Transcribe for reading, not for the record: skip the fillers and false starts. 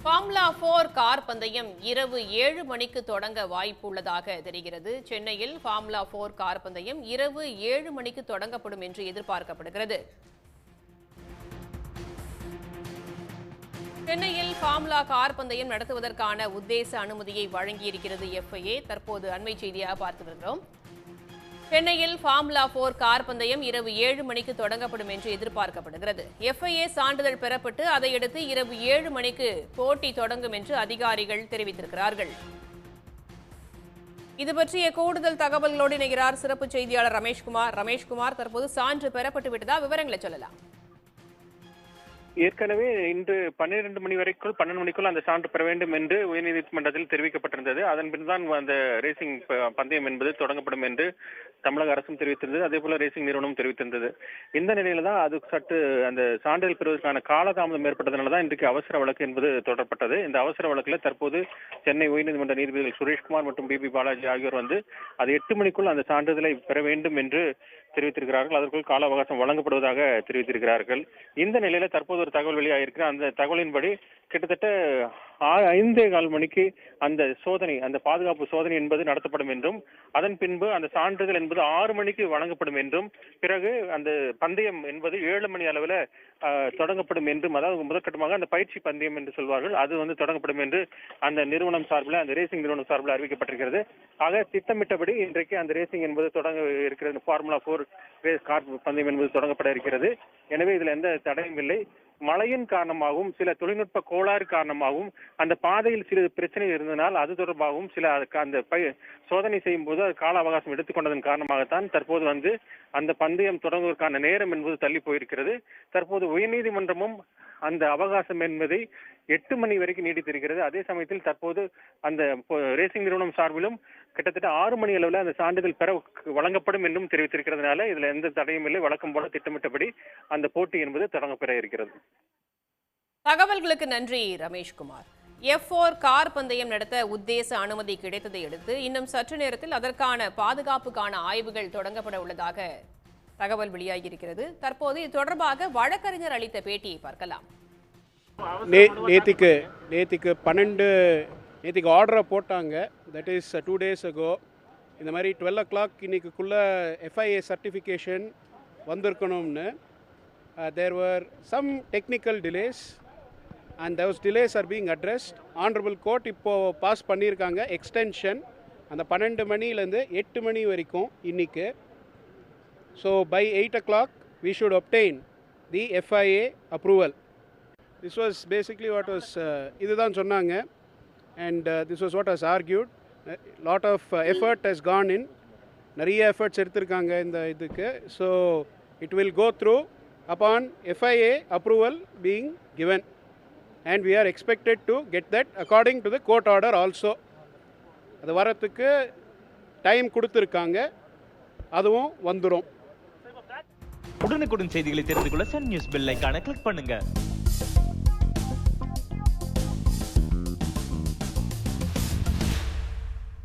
Formula 4 car பந்தயம் இரவு 7 மணிக்கு தொடங்க வாய்ப்பு உள்ளதாக தெரிகிறது. சென்னையில் ஃபார்முலா 4 கார் பந்தயம் இரவு 7 மணிக்கு தொடங்கப்படும் என்று எதிர்பார்க்கப்படுகிறது. சென்னையில் ஃபார்முலா கார் பந்தயம் நடத்துவதற்கான உத்தேச அனுமதியை வழங்கியிருக்கிறது FIA. தற்போது அண்மை செய்தியாக பார்த்து வருகிறோம். சென்னையில் ஃபார்முலா 4 கார் பந்தயம் இரவு 7 மணிக்கு தொடங்கப்படும் என்று எதிர்பார்க்கப்படுகிறது. FIA சான்றிதழ் பெறப்பட்டு அதையடுத்து இரவு 7 மணிக்கு போட்டி தொடங்கும் என்று அதிகாரிகள் தெரிவித்திருக்கிறார்கள். இது பற்றிய கூடுதல் தகவல்களோடு இணைகிறார் சிறப்பு செய்தியாளர் ரமேஷ்குமார், தற்போது சான்று பெறப்பட்டு விட்டதா? விவரங்களை சொல்லலாம். ஏற்கனவே இன்று 12 மணி வரைக்குள் 12 மணிக்குள் அந்த சான்று பெற வேண்டும் என்று உயர்நீதிமன்றத்தில் தெரிவிக்கப்பட்டிருந்தது. அதன் பின்தான் அந்த ரேசிங் பந்தயம் என்பது தொடங்கப்படும் என்று தமிழக அரசும் தெரிவித்திருந்தது. அதே போல ரேசிங் நிறுவனம் தெரிவித்திருந்தது. இந்த நிலையில தான் அது சற்று அந்த சான்றிதழ் பெறுவதற்கான காலதாமதம் ஏற்பட்டதனால தான் இன்றைக்கு அவசர வழக்கு என்பது தொடரப்பட்டது. இந்த அவசர வழக்கில் தற்போது சென்னை உயர்நீதிமன்ற நீதிபதிகள் சுரேஷ்குமார் மற்றும் BB பாலாஜி ஆகியோர் வந்து அது 8 மணிக்குள் அந்த சான்றிதழை பெற வேண்டும் என்று தெரிவித்திருக்கிறார்கள். அதற்குள் கால அவகாசம் வழங்கப்படுவதாக தெரிவித்திருக்கிறார்கள். இந்த நிலையில தற்போது ஒரு தகவல் வெளியாகிருக்கிற அந்த தகவலின்படி கிட்டத்தட்ட 5:15 மணிக்கு அந்த சோதனை, அந்த பாதுகாப்பு சோதனை என்பது நடத்தப்படும் என்றும் அதன் பின்பு அந்த சான்றிதழ் என்பது 6 மணிக்கு வழங்கப்படும் என்றும் பிறகு அந்த பந்தயம் என்பது 7 மணி அளவில் தொடங்கப்படும் என்றும், அதாவது முதற்கட்டமாக அந்த பயிற்சி பந்தயம் என்று சொல்வார்கள், அது வந்து தொடங்கப்படும் என்று அந்த நிறுவனம் சார்பில், அந்த ரேசிங் நிறுவனம் சார்பில் அறிவிக்கப்பட்டிருக்கிறது. ஆக திட்டமிட்டபடி இன்றைக்கு அந்த ரேசிங் என்பது தொடங்க இருக்கிறது. ஃபார்முலா 4 ரேஸ் கார் பந்தயம் என்பது தொடங்கப்பட இருக்கிறது. எனவே இதில் எந்த தடையும் இல்லை. மழையின் காரணமாகவும் சில தொழில்நுட்ப கோளாறு காரணமாகவும் அந்த பாதையில் சில பிரச்சனை இருந்தனால் அது தொடர்பாகவும் சில அந்த சோதனை செய்யும் போது அது கால அவகாசம் எடுத்துக்கொண்டதன் காரணமாகத்தான் தற்போது வந்து அந்த பந்தயம் தொடங்குவதற்கான நேரம் என்பது தள்ளி போயிருக்கிறது. தற்போது உயர்நீதிமன்றமும் அந்த அவகாசம் என்பதை 8 மணி வரைக்கும் நீடித்திருக்கிறது. அதே சமயத்தில் தற்போது அந்த ரேசிங் நிறுவனம் சார்பிலும் கிட்டத்தட்ட 6 மணி அளவில் அந்த சான்றிதழ் பெற வழங்கப்படும் என்றும் தெரிவித்திருக்கிறதுனால இதுல எந்த தடையும் இல்லை. வழக்கம் போல திட்டமிட்டபடி அந்த போட்டி என்பது தொடங்கப்பெற இருக்கிறது. தகவல்களுக்கு நன்றி ரமேஷ்குமார். F4 கார் பந்தயம் நடத்த உத்தேச அனுமதி கிடைத்ததை அடுத்து இன்னும் சற்று நேரத்தில் அதற்கான பாதுகாப்புக்கான ஆய்வுகள் தொடங்கப்பட உள்ளதாக தகவல் வெளியாகியிருக்கிறது. தற்போது இது தொடர்பாக வழக்கறிஞர் அளித்த பேட்டியை பார்க்கலாம். நேற்றுக்கு ஆர்டரை போட்டாங்க. That is 2 days ago. இந்த மாதிரி 12 o'clock இன்னைக்குள்ளே FIA சர்டிஃபிகேஷன் வந்திருக்கணும்னு. There were some technical delays and those delays are being addressed. Honourable court இப்போது பாஸ் பண்ணியிருக்காங்க எக்ஸ்டென்ஷன் அந்த 12 மணிலேருந்து 8 மணி வரைக்கும் இன்னைக்கு. So by 8 o'clock we should obtain the FIA approval. This was basically what was இதுதான் சொன்னாங்க. And this was what was argued. Lot of effort has gone in. நிறைய எஃபர்ட்ஸ் எடுத்திருக்காங்க இந்த இதுக்கு. So it will go through upon FIA approval being given. And we are expected to get that according to the court order also. அது வரத்துக்கு time கொடுத்துருக்காங்க, அதுவும் வந்துடும். உடனுக்குடன் செய்திகளை தெரிந்து கொள்ள சன் நியூஸ் பெல் ஐகானை கிளிக் பண்ணுங்க.